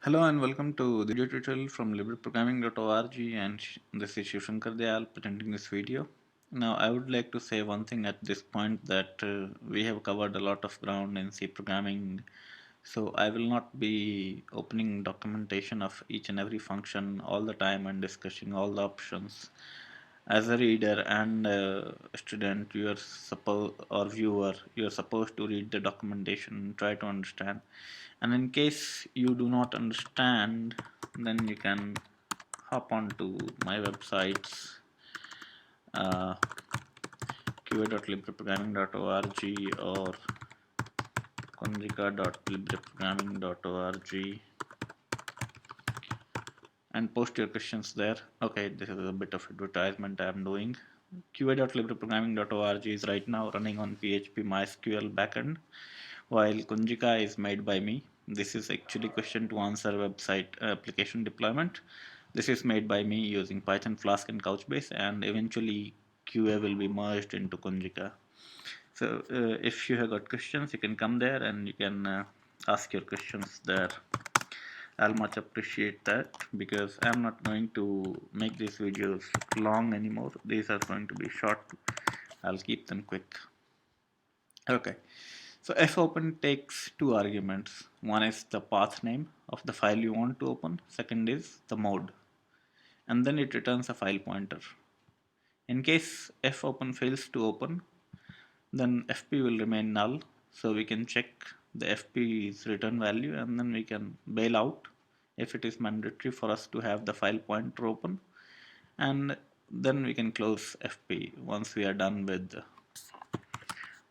Hello and welcome to the video tutorial from libraprogramming.org, and this is Shivshankar Dayal presenting this video. Now I would like to say one thing at this point that we have covered a lot of ground in C programming, so I will not be opening documentation of each and every function all the time and discussing all the options. As a reader and a student, you are supposed or viewer, you are supposed to read the documentation and try to understand. And in case you do not understand, then you can hop on to my websites, uh, qa.libraprogramming.org or konjika.libraprogramming.org and post your questions there. Okay, this is a bit of advertisement I am doing. qa.libraprogramming.org is right now running on PHP MySQL backend, while Kunjika is made by me. This is actually question to answer website application deployment. This is made by me using Python, Flask, and Couchbase, and eventually QA will be merged into Kunjika. So if you have got questions, you can come there and you can ask your questions there. I'll much appreciate that, because I'm not going to make these videos long anymore. These are going to be short. I'll keep them quick. Okay, so fopen takes two arguments. One is the path name of the file you want to open, second is the mode, and then it returns a file pointer. In case fopen fails to open, then fp will remain null, so we can check the fp's return value and then we can bail out if it is mandatory for us to have the file pointer open, and then we can close fp once we are done with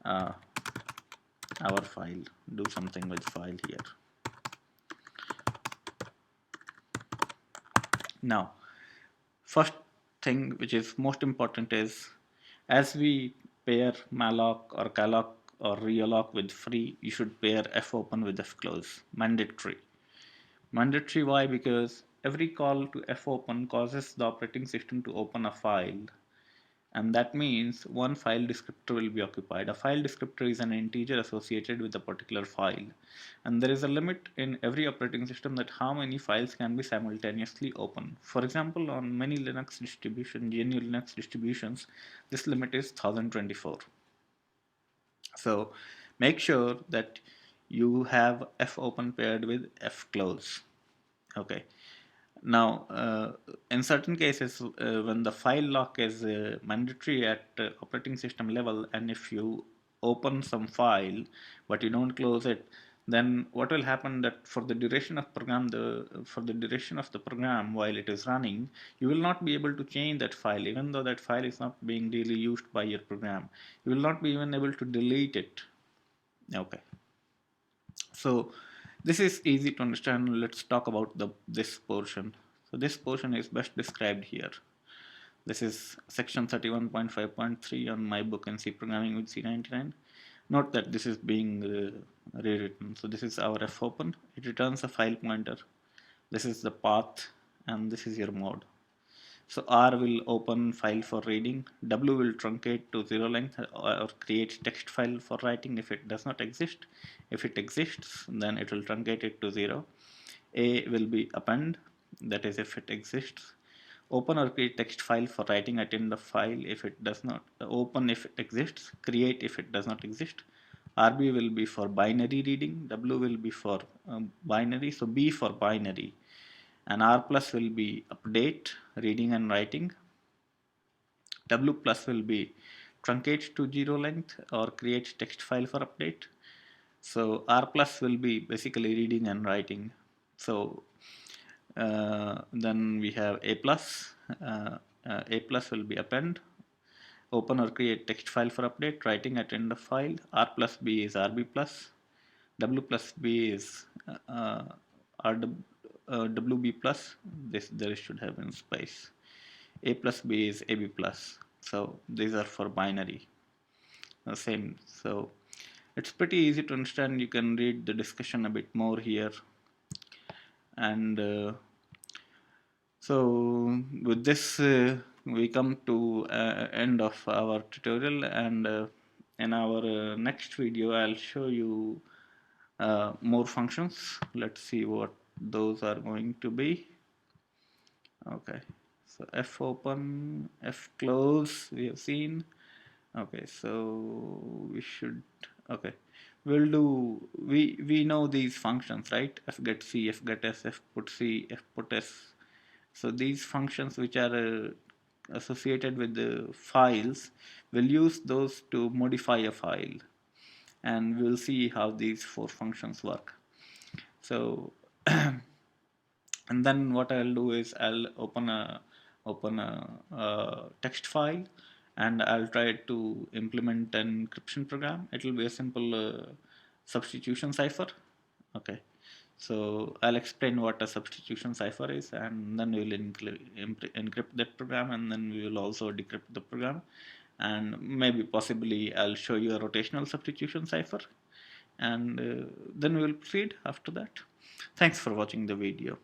uh, our file. Do something with file here. Now, first thing which is most important is, as we pair malloc or calloc or realloc with free, you should pair fopen with fclose. Mandatory. Mandatory why? Because every call to fopen causes the operating system to open a file, and that means one file descriptor will be occupied. A file descriptor is an integer associated with a particular file, and there is a limit in every operating system that how many files can be simultaneously open. For example, on many Linux distributions, GNU Linux distributions, this limit is 1024. So make sure that you have fopen paired with fclose. Okay. Now, in certain cases, when the file lock is mandatory at operating system level, and if you open some file but you don't close it, then what will happen that for the duration of the program while it is running, you will not be able to change that file, even though that file is not being really used by your program. You will not be even able to delete it. Okay. So this is easy to understand. Let's talk about this portion. So this portion is best described here. This is section 31.5.3 on my book in C programming with C99. Note that this is being rewritten. So this is our fopen. It returns a file pointer. This is the path, and this is your mode. So R will open file for reading, W will truncate to zero length or create text file for writing if it does not exist. If it exists, then it will truncate it to 0. A will be append, that is if it exists. Open or create text file for writing at end of file if it does not. Open if it exists, create if it does not exist. RB will be for binary reading, W will be for binary, so B for binary, and R plus will be update, reading and writing. W plus will be truncate to zero length or create text file for update. So R plus will be basically reading and writing. So then we have A plus. A plus will be append, open or create text file for update, writing at end of file. R plus B is RB plus. W plus B is WB plus. This there should have been space. A plus B is AB plus. So these are for binary. Same. So it's pretty easy to understand. You can read the discussion a bit more here. And so with this, we come to end of our tutorial, and in our next video, I'll show you more functions. Let's see what those are going to be, okay, so fopen, fclose we have seen. Okay, so we should, okay, we'll do, we know these functions, right? Fget c, fget s, fput c, fput s. So these functions which are associated with the files, we'll use those to modify a file, and we'll see how these four functions work. So and then what I'll do is I'll open a text file, and I'll try to implement an encryption program. It will be a simple substitution cipher. Okay, so I'll explain what a substitution cipher is, and then we'll encrypt that program, and then we will also decrypt the program, and maybe possibly I'll show you a rotational substitution cipher, and then we will proceed after that. Thanks for watching the video.